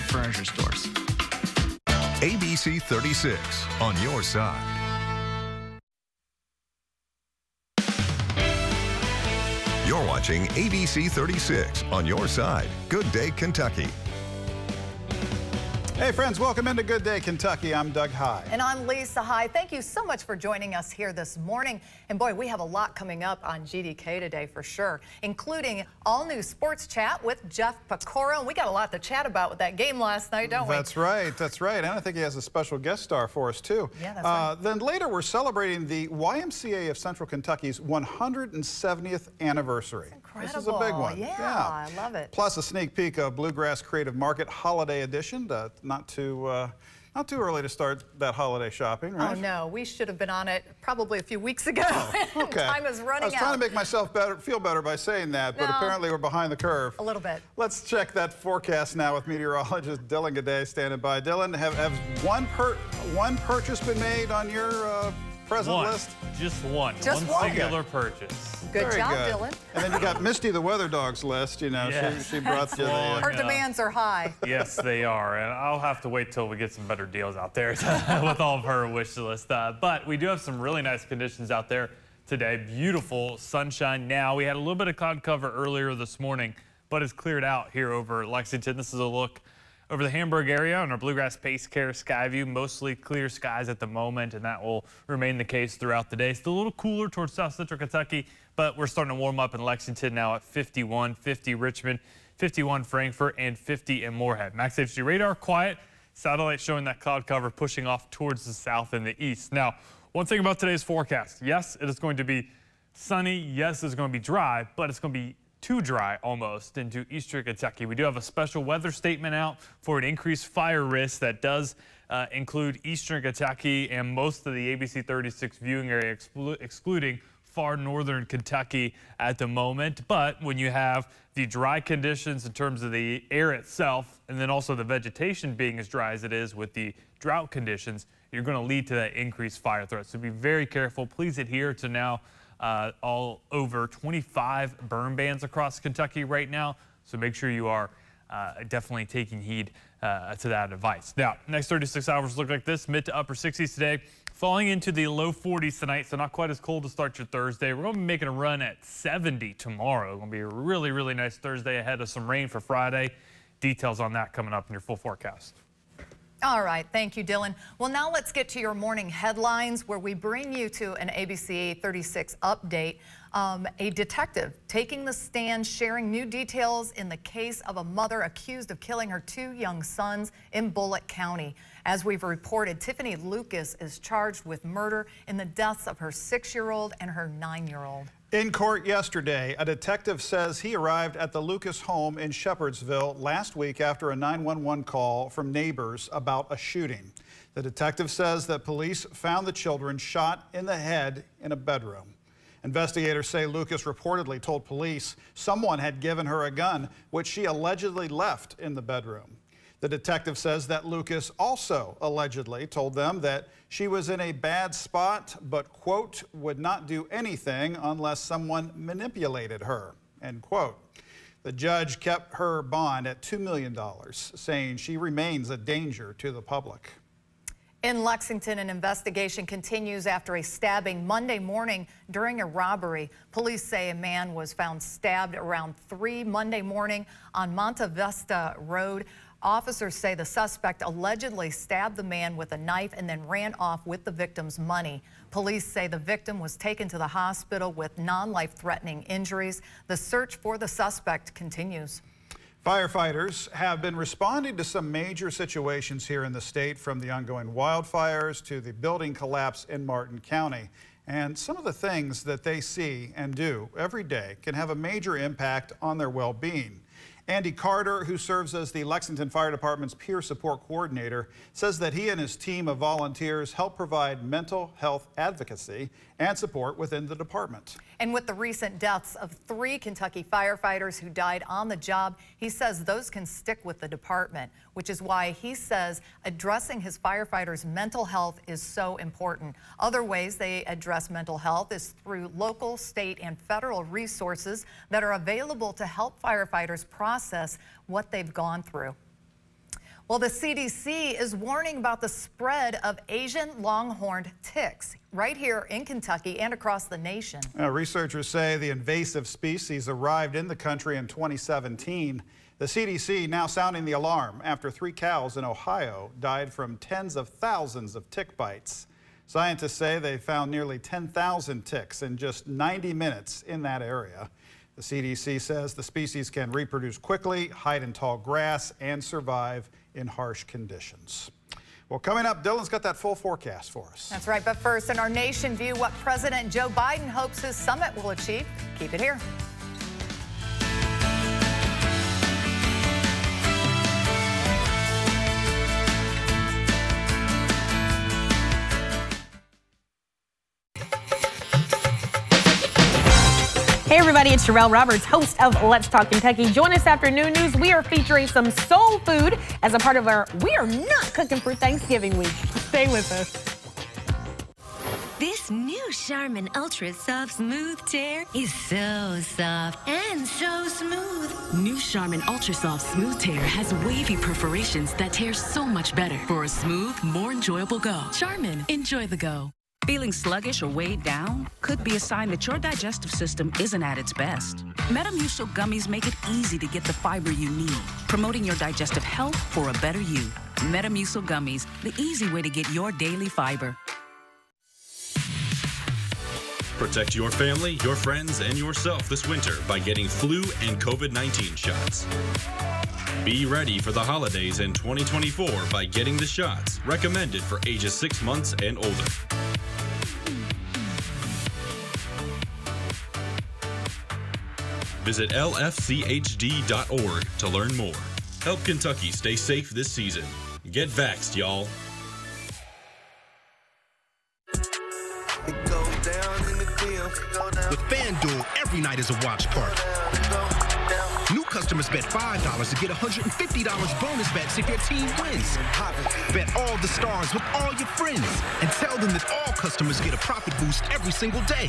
furniture stores. ABC 36 on your side. You're watching ABC 36 on your side. Good Day, Kentucky. Hey friends, welcome into Good Day Kentucky. I'm Doug High. And I'm Lisa High. Thank you so much for joining us here this morning. And boy, we have a lot coming up on GDK today for sure, including all new sports chat with Jeff Pecora. And we got a lot to chat about with that game last night, don't we? That's right, that's right. And I think he has a special guest star for us too. Yeah, that's right. Then later we're celebrating the YMCA of Central Kentucky's 170th anniversary. Incredible. This is a big one. Yeah, I love it. Plus a sneak peek of Bluegrass Creative Market Holiday Edition. Not too early to start that holiday shopping, right? Oh no, we should have been on it probably a few weeks ago. Okay. Time is running out. I was trying to make myself feel better by saying that, but apparently we're behind the curve. A little bit. Let's check that forecast now with meteorologist Dylan G'day standing by. Dylan, have one purchase been made on your present list? Just one. Just one? Singular purchase. Good Very job, good. Dylan. And then you got Misty the Weather Dog's list. You know, Yes. she brought you the... Her demands are high. Yes, they are. And I'll have to wait till we get some better deals out there with all of her wish list. But we do have some really nice conditions out there today. Beautiful sunshine now. We had a little bit of cloud cover earlier this morning, but it's cleared out here over Lexington. This is a look over the Hamburg area on our Bluegrass Pace Care Sky View. Mostly clear skies at the moment, and that will remain the case throughout the day. Still a little cooler towards South Central Kentucky, but we're starting to warm up in Lexington now at 51, 50 Richmond, 51 Frankfort, and 50 in Moorhead. Max HD radar quiet. Satellite showing that cloud cover pushing off towards the south and the east. Now, one thing about today's forecast, yes, it is going to be sunny. Yes, it's going to be dry, but it's going to be too dry almost into eastern Kentucky. We do have a special weather statement out for an increased fire risk that does include eastern Kentucky and most of the ABC 36 viewing area, excluding far northern Kentucky at the moment. But when you have the dry conditions in terms of the air itself, and then also the vegetation being as dry as it is with the drought conditions, you're going to lead to that increased fire threat. So be very careful. Please adhere to now all over 25 burn bans across Kentucky right now. So make sure you are definitely taking heed to that advice. Now, next 36 hours look like this, mid to upper 60s today, falling into the low 40s tonight, so not quite as cold to start your Thursday. We're going to be making a run at 70 tomorrow. It's going to be a really, really nice Thursday ahead of some rain for Friday. Details on that coming up in your full forecast. All right, thank you, Dylan. Well, now let's get to your morning headlines, where we bring you to an ABC 36 update. A detective taking the stand, sharing new details in the case of a mother accused of killing her 2 young sons in Bullitt County. As we've reported, Tiffany Lucas is charged with murder in the deaths of her 6-year-old and her 9-year-old. In court yesterday, a detective says he arrived at the Lucas home in Shepherdsville last week after a 911 call from neighbors about a shooting. The detective says that police found the children shot in the head in a bedroom. Investigators say Lucas reportedly told police someone had given her a gun, which she allegedly left in the bedroom. The detective says that Lucas also allegedly told them that she was in a bad spot, but, quote, would not do anything unless someone manipulated her, end quote. The judge kept her bond at $2 million, saying she remains a danger to the public. In Lexington, an investigation continues after a stabbing Monday morning during a robbery. Police say a man was found stabbed around 3 Monday morning on Monte Vista Road. Officers say the suspect allegedly stabbed the man with a knife and then ran off with the victim's money. Police say the victim was taken to the hospital with non-life-threatening injuries. The search for the suspect continues. Firefighters have been responding to some major situations here in the state, from the ongoing wildfires to the building collapse in Martin County. And some of the things that they see and do every day can have a major impact on their well-being. Andy Carter, who serves as the Lexington Fire Department's peer support coordinator, says that he and his team of volunteers help provide mental health advocacy and support within the department. And with the recent deaths of 3 Kentucky firefighters who died on the job, he says those can stick with the department, which is why he says addressing his firefighters' mental health is so important. Other ways they address mental health is through local, state, and federal resources that are available to help firefighters process what they've gone through. Well, the CDC is warning about the spread of Asian longhorned ticks right here in Kentucky and across the nation. Researchers say the invasive species arrived in the country in 2017. The CDC now sounding the alarm after 3 cows in Ohio died from tens of thousands of tick bites. Scientists say they found nearly 10,000 ticks in just 90 minutes in that area. The CDC says the species can reproduce quickly, hide in tall grass, and survive in harsh conditions. Well, coming up, Dylan's got that full forecast for us. That's right, but first, in our Nation View, what President Joe Biden hopes his summit will achieve. Keep it here. Hey everybody, it's Sherelle Roberts, host of Let's Talk Kentucky. Join us after noon news. We are featuring some soul food as a part of our We Are Not Cooking for Thanksgiving week. Stay with us. This new Charmin Ultra Soft Smooth Tear is so soft and so smooth. New Charmin Ultra Soft Smooth Tear has wavy perforations that tear so much better for a smooth, more enjoyable go. Charmin, enjoy the go. Feeling sluggish or weighed down? Could be a sign that your digestive system isn't at its best. Metamucil gummies make it easy to get the fiber you need, promoting your digestive health for a better you. Metamucil gummies, the easy way to get your daily fiber. Protect your family, your friends, and yourself this winter by getting flu and COVID-19 shots. Be ready for the holidays in 2024 by getting the shots recommended for ages 6 months and older. Visit lfchd.org to learn more. Help Kentucky stay safe this season. Get vaxxed, y'all. With FanDuel, every night is a watch party. New customers bet $5 to get $150 bonus bets if your team wins. Bet all the stars with all your friends and tell them that all customers get a profit boost every single day.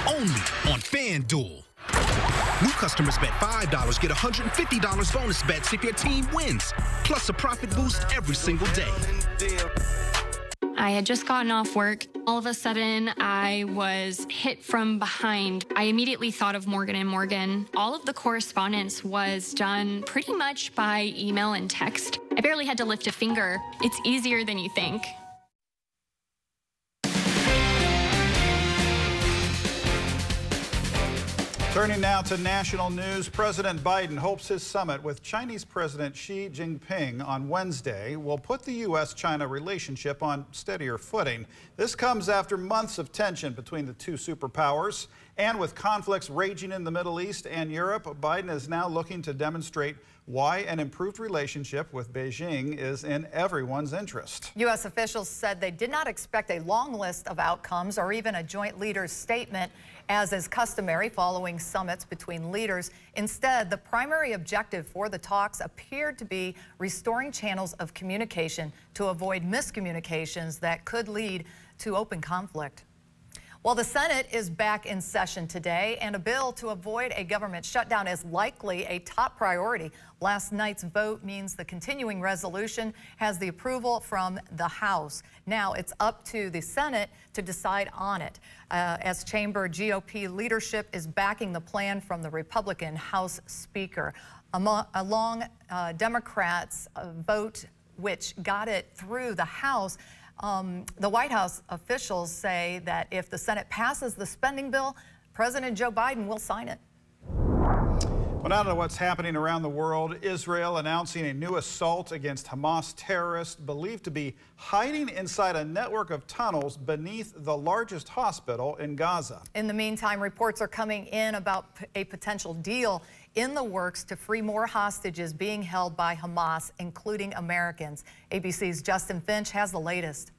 Only on FanDuel. New customers bet $5 get $150 bonus bets if your team wins, plus a profit boost every single day. I had just gotten off work. All of a sudden, I was hit from behind. I immediately thought of Morgan & Morgan. All of the correspondence was done pretty much by email and text. I barely had to lift a finger. It's easier than you think. Turning now to national news, President Biden hopes his summit with Chinese President Xi Jinping on Wednesday will put the U.S.-China relationship on steadier footing. This comes after months of tension between the two superpowers. And with conflicts raging in the Middle East and Europe, Biden is now looking to demonstrate why an improved relationship with Beijing is in everyone's interest. U.S. officials said they did not expect a long list of outcomes or even a joint leaders' statement, as is customary following summits between leaders. Instead, the primary objective for the talks appeared to be restoring channels of communication to avoid miscommunications that could lead to open conflict. Well, the Senate is back in session today, and a bill to avoid a government shutdown is likely a top priority. Last night's vote means the continuing resolution has the approval from the House. Now it's up to the Senate to decide on it, as chamber GOP leadership is backing the plan from the Republican House Speaker. Along Democrats' vote, which got it through the House, the White House officials say that if the Senate passes the spending bill, President Joe Biden will sign it. Well, now to what's happening around the world. Israel announcing a new assault against Hamas terrorists believed to be hiding inside a network of tunnels beneath the largest hospital in Gaza. In the meantime, reports are coming in about a potential deal in the works to free more hostages being held by Hamas, including Americans. ABC's Justin Finch has the latest.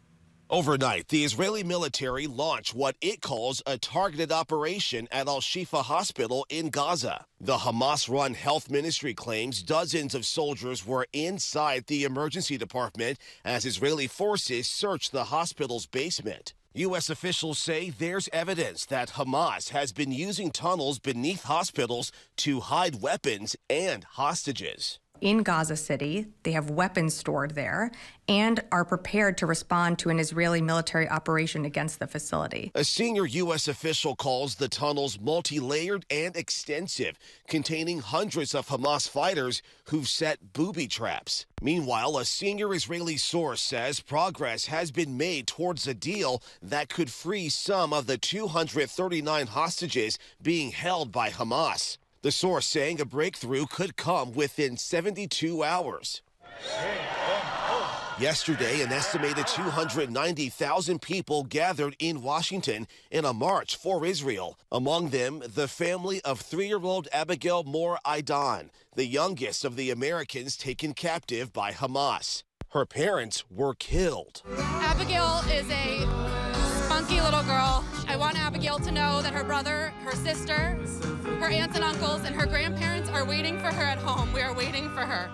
Overnight, the Israeli military launched what it calls a targeted operation at Al-Shifa Hospital in Gaza. The Hamas-run health ministry claims dozens of soldiers were inside the emergency department as Israeli forces searched the hospital's basement. U.S. officials say there's evidence that Hamas has been using tunnels beneath hospitals to hide weapons and hostages. in Gaza City. They have weapons stored there and are prepared to respond to an Israeli military operation against the facility. A senior U.S. official calls the tunnels multi-layered and extensive, containing hundreds of Hamas fighters who've set booby traps. Meanwhile, a senior Israeli source says progress has been made towards a deal that could free some of the 239 hostages being held by Hamas. The source saying a breakthrough could come within 72 hours. Yesterday, an estimated 290,000 people gathered in Washington in a march for Israel. Among them, the family of 3-year-old Abigail Moore Aidan, the youngest of the Americans taken captive by Hamas. Her parents were killed. Abigail is a spunky little girl. I want Abigail to know that her brother, her sister, her aunts and uncles, and her grandparents are waiting for her at home. We are waiting for her.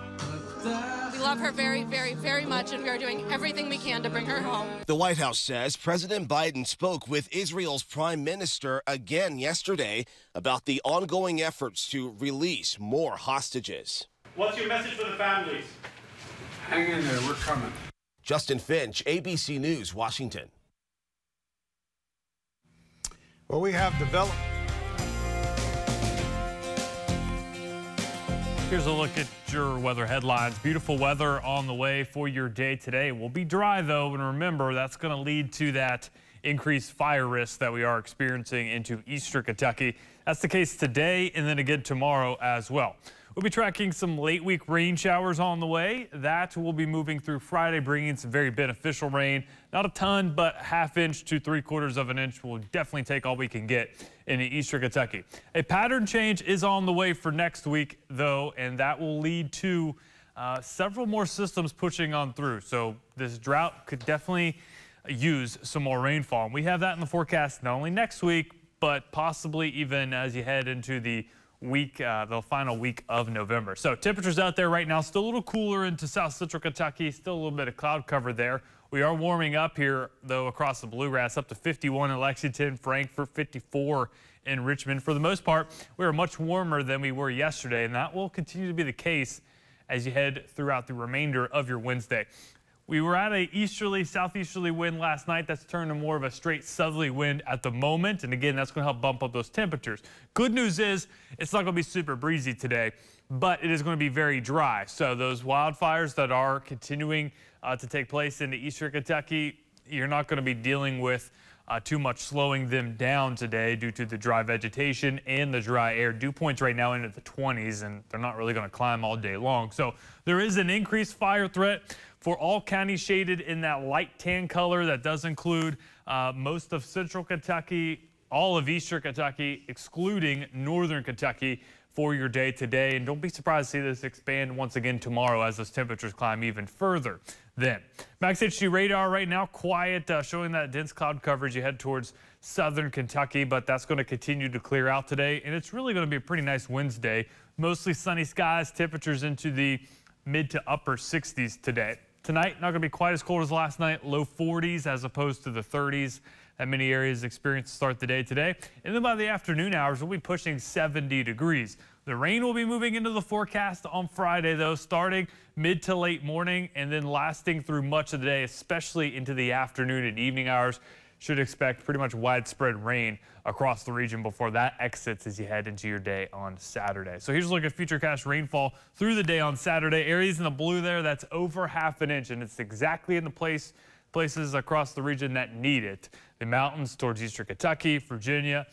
We love her very, very, very much, and we are doing everything we can to bring her home. The White House says President Biden spoke with Israel's prime minister again yesterday about the ongoing efforts to release more hostages. What's your message for the families? Hang in there, we're coming. Justin Finch, ABC News, Washington. Well, we have developed. Here's a look at your weather headlines. Beautiful weather on the way for your day today. We'll be dry, though, and remember, that's going to lead to that increased fire risk that we are experiencing into eastern Kentucky. That's the case today and then again tomorrow as well. We'll be tracking some late week rain showers on the way. That will be moving through Friday, bringing some very beneficial rain. Not a ton, but ½ inch to 3/4 of an inch will definitely take all we can get in eastern Kentucky. A pattern change is on the way for next week, though, and that will lead to several more systems pushing on through. So this drought could definitely use some more rainfall. And we have that in the forecast not only next week, but possibly even as you head into the final week of November. So temperatures out there right now, still a little cooler into south central Kentucky, still a little bit of cloud cover there. We are warming up here, though, across the bluegrass, up to 51 in Lexington, Frankfort, 54 in Richmond. For the most part, we are much warmer than we were yesterday, and that will continue to be the case as you head throughout the remainder of your Wednesday. We were at a southeasterly wind last night. That's turned to more of a straight southerly wind at the moment. And again, that's going to help bump up those temperatures. Good news is it's not going to be super breezy today, but it is going to be very dry. So those wildfires that are continuing to take place into eastern Kentucky, you're not going to be dealing with too much slowing them down today due to the dry vegetation and the dry air. Dew points right now into the 20s, and they're not really going to climb all day long. So there is an increased fire threat for all counties shaded in that light tan color. That does include most of central Kentucky, all of eastern Kentucky, excluding northern Kentucky for your day today. And don't be surprised to see this expand once again tomorrow as those temperatures climb even further. Then, Max HG radar right now quiet, showing that dense cloud coverage you head towards southern Kentucky, but that's going to continue to clear out today. And it's really going to be a pretty nice Wednesday. Mostly sunny skies, temperatures into the mid to upper 60s today. Tonight, not going to be quite as cold as last night, low 40s as opposed to the 30s that many areas experienced to start the day today. And then by the afternoon hours, we'll be pushing 70 degrees. The rain will be moving into the forecast on Friday, though, starting mid to late morning and then lasting through much of the day, especially into the afternoon and evening hours. Should expect pretty much widespread rain across the region before that exits as you head into your day on Saturday. So here's a look at futurecast rainfall through the day on Saturday. Areas in the blue there, that's over ½ an inch, and it's exactly in the places across the region that need it. The mountains towards eastern Kentucky, Virginia,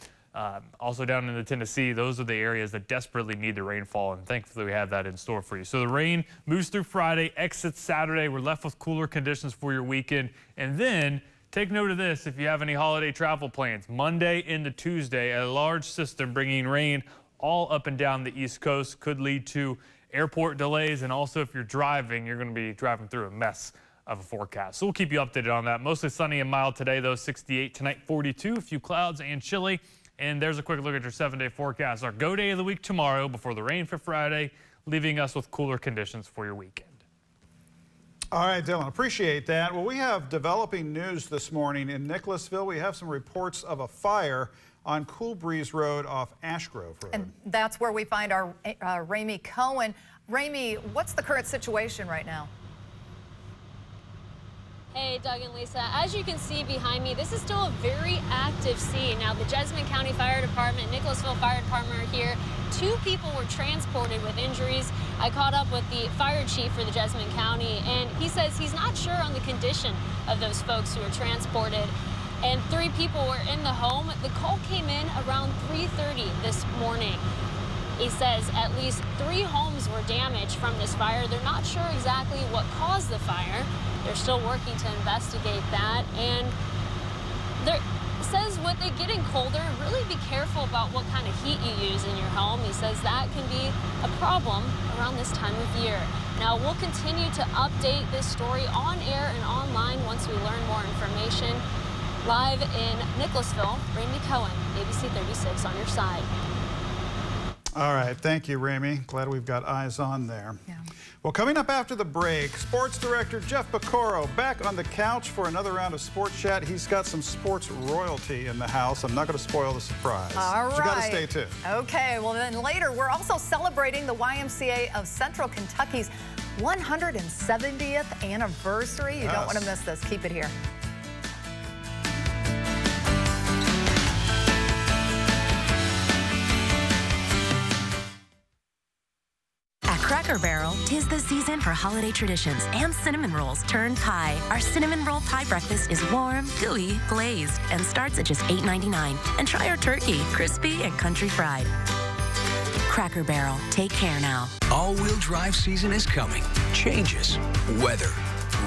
also down into Tennessee, those are the areas that desperately need the rainfall, and thankfully we have that in store for you. So the rain moves through Friday, exits Saturday. We're left with cooler conditions for your weekend, and then take note of this if you have any holiday travel plans. Monday into Tuesday, a large system bringing rain all up and down the East Coast could lead to airport delays, and also if you're driving, you're going to be driving through a mess of a forecast. So we'll keep you updated on that. Mostly sunny and mild today, though, 68. Tonight, 42. A few clouds and chilly. And there's a quick look at your 7-day forecast. Our go day of the week tomorrow before the rain for Friday, leaving us with cooler conditions for your weekend. All right, Dylan, appreciate that. Well, we have developing news this morning in Nicholasville. We have some reports of a fire on Cool Breeze Road off Ashgrove Road. And that's where we find our Ramey Cohen. Ramey, what's the current situation right now? Hey, Doug and Lisa. As you can see behind me, this is still a very active scene. Now, the Jessamine County Fire Department, Nicholasville Fire Department are here. 2 people were transported with injuries. I caught up with the fire chief for the Jessamine County, and he says he's not sure on the condition of those folks who were transported. And 3 people were in the home. The call came in around 3:30 this morning. He says at least 3 homes were damaged from this fire. They're not sure exactly what caused the fire. They're still working to investigate that. And it says with it getting colder, really be careful about what kind of heat you use in your home. He says that can be a problem around this time of year. Now, we'll continue to update this story on air and online once we learn more information. Live in Nicholasville, Ramey Cohen, ABC 36 on your side. All right, thank you, Ramey. Glad we've got eyes on there. Yeah. Well, coming up after the break, sports director Jeff Picoro back on the couch for another round of sports chat. He's got some sports royalty in the house. I'm not going to spoil the surprise. All right. You got to stay tuned. Okay, well then later, we're also celebrating the YMCA of Central Kentucky's 170th anniversary. You don't want to miss this. Keep it here. Cracker Barrel, 'tis the season for holiday traditions and cinnamon rolls turned pie. Our cinnamon roll pie breakfast is warm, gooey, glazed, and starts at just $8.99. And try our turkey, crispy and country fried. Cracker Barrel, take care now. All-wheel drive season is coming. Changes, weather,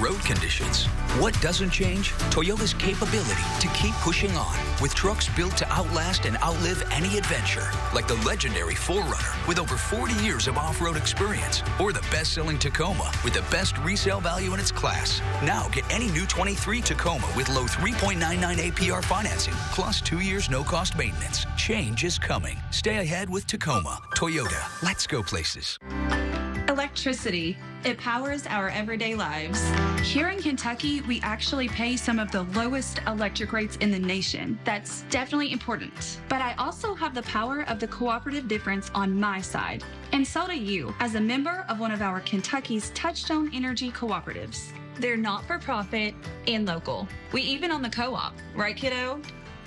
road conditions. What doesn't change? Toyota's capability to keep pushing on with trucks built to outlast and outlive any adventure, like the legendary 4Runner with over 40 years of off-road experience, or the best-selling Tacoma with the best resale value in its class. Now get any new 23 Tacoma with low 3.99 APR financing, plus 2 years no-cost maintenance. Change is coming. Stay ahead with Tacoma. Toyota. Let's go places. Electricity. It powers our everyday lives. Here in Kentucky, we actually pay some of the lowest electric rates in the nation. That's definitely important. But I also have the power of the cooperative difference on my side. And so do you, as a member of one of our Kentucky's Touchstone Energy cooperatives. They're not-for-profit and local. We even own the co-op, right, kiddo?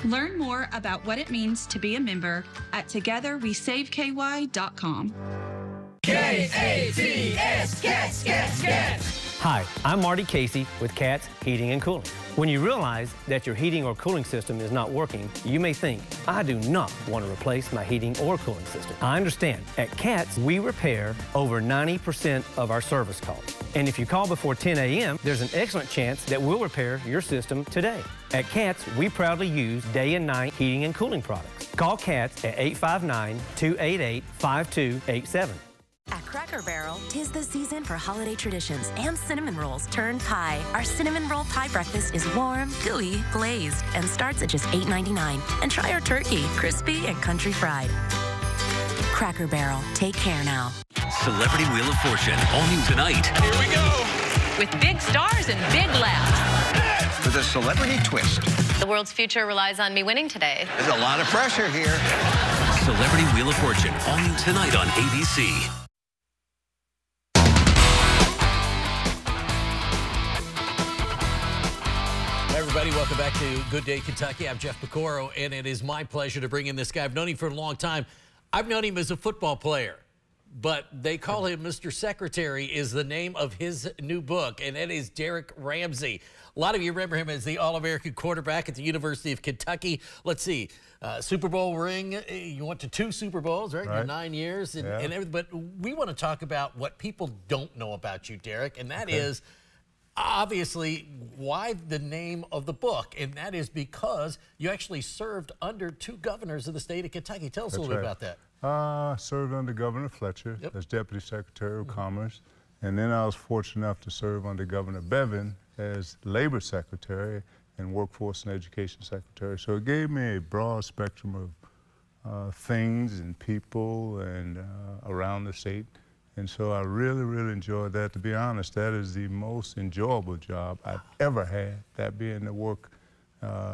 Learn more about what it means to be a member at togetherwesaveky.com. K-A-T-S, cats, cats, cats. Hi, I'm Marty Casey with Cats Heating and Cooling. When you realize that your heating or cooling system is not working, you may think, I do not want to replace my heating or cooling system. I understand. At Cats, we repair over 90% of our service calls. And if you call before 10 a.m., there's an excellent chance that we'll repair your system today. At Cats, we proudly use day and night heating and cooling products. Call Cats at 859-288-5287. At Cracker Barrel, 'tis the season for holiday traditions and cinnamon rolls turned pie. Our cinnamon roll pie breakfast is warm, gooey, glazed, and starts at just $8.99. And try our turkey, crispy and country fried. Cracker Barrel, take care now. Celebrity Wheel of Fortune, all new tonight. Here we go. With big stars and big laughs. With a celebrity twist. The world's future relies on me winning today. There's a lot of pressure here. Celebrity Wheel of Fortune, all new tonight on ABC. Everybody, welcome back to Good Day Kentucky. I'm Jeff Picoro, and it is my pleasure to bring in this guy. I've known him for a long time. I've known him as a football player, but they call him Mr. Secretary is the name of his new book, and that is Derrick Ramsey. A lot of you remember him as the All-American quarterback at the University of Kentucky. Let's see, Super Bowl ring. You went to 2 Super Bowls, right? In 9 years. And everything. But we want to talk about what people don't know about you, Derrick, and that is obviously why the name of the book, and that is because you actually served under 2 governors of the state of Kentucky. Tell us a little bit about that. I served under Governor Fletcher as Deputy Secretary of Commerce, and then I was fortunate enough to serve under Governor Bevin as Labor Secretary and Workforce and Education Secretary. So it gave me a broad spectrum of things and people and around the state. And so I really, really enjoyed that. To be honest, that is the most enjoyable job I've ever had, that being the work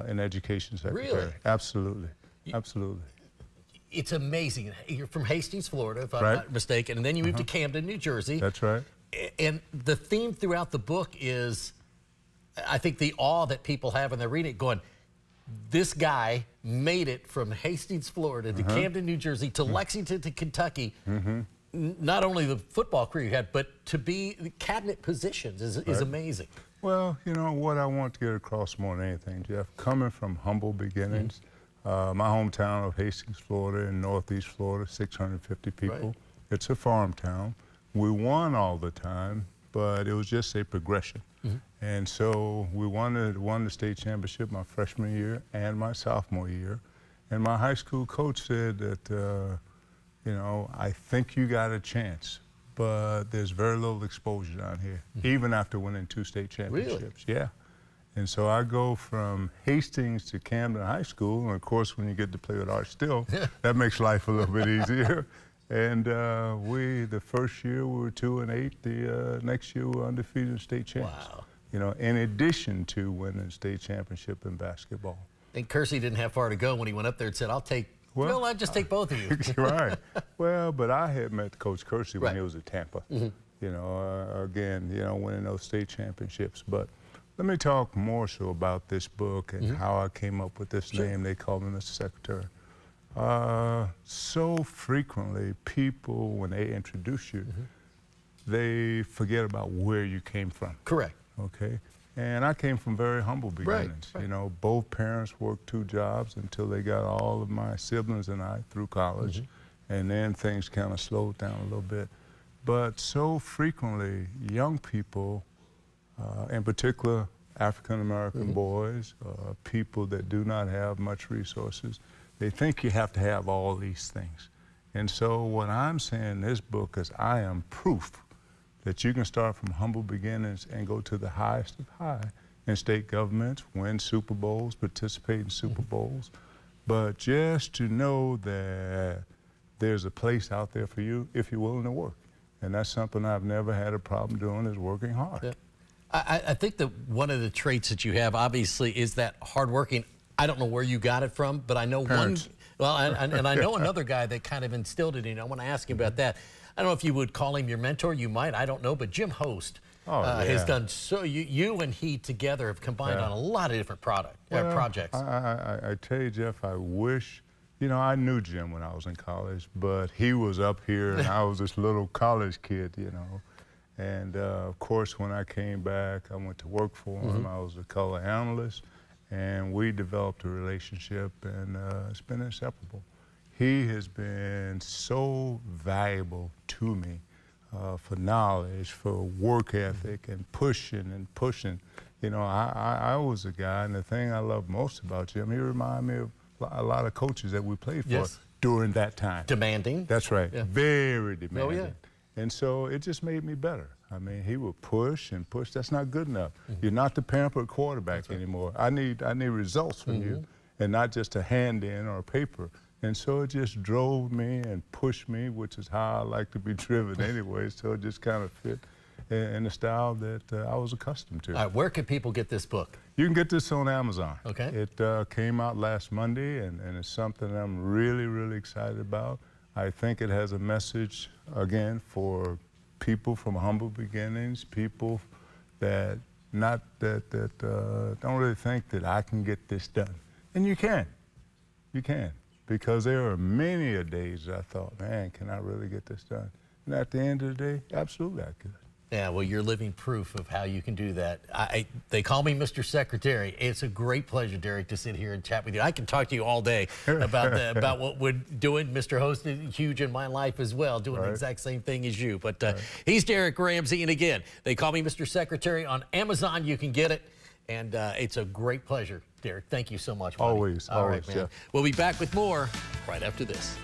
in Education Secretary. Really? Absolutely. Absolutely. it's amazing. You're from Hastings, Florida, if I'm Right. not mistaken, and then you moved to Camden, New Jersey. That's right. And the theme throughout the book is, I think, the awe that people have when they're reading it, going, this guy made it from Hastings, Florida to Camden, New Jersey to Lexington to Kentucky. Not only the football career you had, but to be cabinet positions is amazing. Well, you know, what I want to get across more than anything, Jeff, coming from humble beginnings, my hometown of Hastings, Florida, in northeast Florida, 650 people. Right. It's a farm town. We won all the time, but it was just a progression. And so we won the state championship my freshman year and my sophomore year. And my high school coach said that, you know, I think you got a chance, but there's very little exposure down here, even after winning 2 state championships. Really? Yeah. And so I go from Hastings to Camden High School, and of course, when you get to play with Art Still, that makes life a little bit easier. And the first year we were 2-8. The next year we were undefeated state champs. Wow. You know, in addition to winning state championship in basketball. And Kersey didn't have far to go when he went up there and said, I'll just take both of you. Right. Well, but I had met Coach Kersey when Right. he was at Tampa. You know, again, you know, winning those state championships. But let me talk more so about this book and how I came up with this name. They call me Mr. Secretary. So frequently, people, when they introduce you, they forget about where you came from. Correct. Okay. And I came from very humble beginnings. Right. You know, both parents worked 2 jobs until they got all of my siblings and I through college. And then things kind of slowed down a little bit. But so frequently, young people, in particular African-American boys, people that do not have much resources, they think you have to have all these things. And so what I'm saying in this book is I am proof that you can start from humble beginnings and go to the highest of high in state governments, win Super Bowls, participate in Super Bowls. But just to know that there's a place out there for you if you're willing to work. And that's something I've never had a problem doing, is working hard. Yeah. I think that one of the traits that you have, obviously, is that hardworking. I don't know where you got it from, but I know Parents. and I know another guy that kind of instilled it in you. I want to ask you about that. I don't know if you would call him your mentor. You might. I don't know. But Jim Host has done so. You and he together have combined on a lot of different projects. I tell you, Jeff, I wish, you know, I knew Jim when I was in college, but he was up here and I was this little college kid, you know. And of course, when I came back, I went to work for him. I was a color analyst, and we developed a relationship, and it's been inseparable. He has been so valuable to me for knowledge, for work ethic, and pushing. You know, I was a guy, and the thing I love most about Jim, he reminded me of a lot of coaches that we played for during that time. Demanding. That's right. Yeah. Very demanding. Oh, yeah. And so it just made me better. I mean, he would push and push. That's not good enough. You're not the pampered quarterback anymore. I need results from you, and not just a hand in or a paper. And so it just drove me and pushed me, which is how I like to be driven anyway. So it just kind of fit in the style that I was accustomed to. All right, where can people get this book? You can get this on Amazon. Okay. It came out last Monday, and it's something I'm really, really excited about. I think it has a message, again, for people from humble beginnings, people that don't really think that I can get this done. And you can. You can. Because there are many a days I thought, man, can I really get this done? And at the end of the day, absolutely I could. Yeah, well, you're living proof of how you can do that. They call me Mr. Secretary. It's a great pleasure, Derrick, to sit here and chat with you. I can talk to you all day about what we're doing. Mr. Host is huge in my life as well, doing the exact same thing as you. But he's Derrick Ramsey, and again, they call me Mr. Secretary. On Amazon, you can get it, and it's a great pleasure, Derrick. Thank you so much, buddy. Always, all always, right, man. Jeff. We'll be back with more right after this.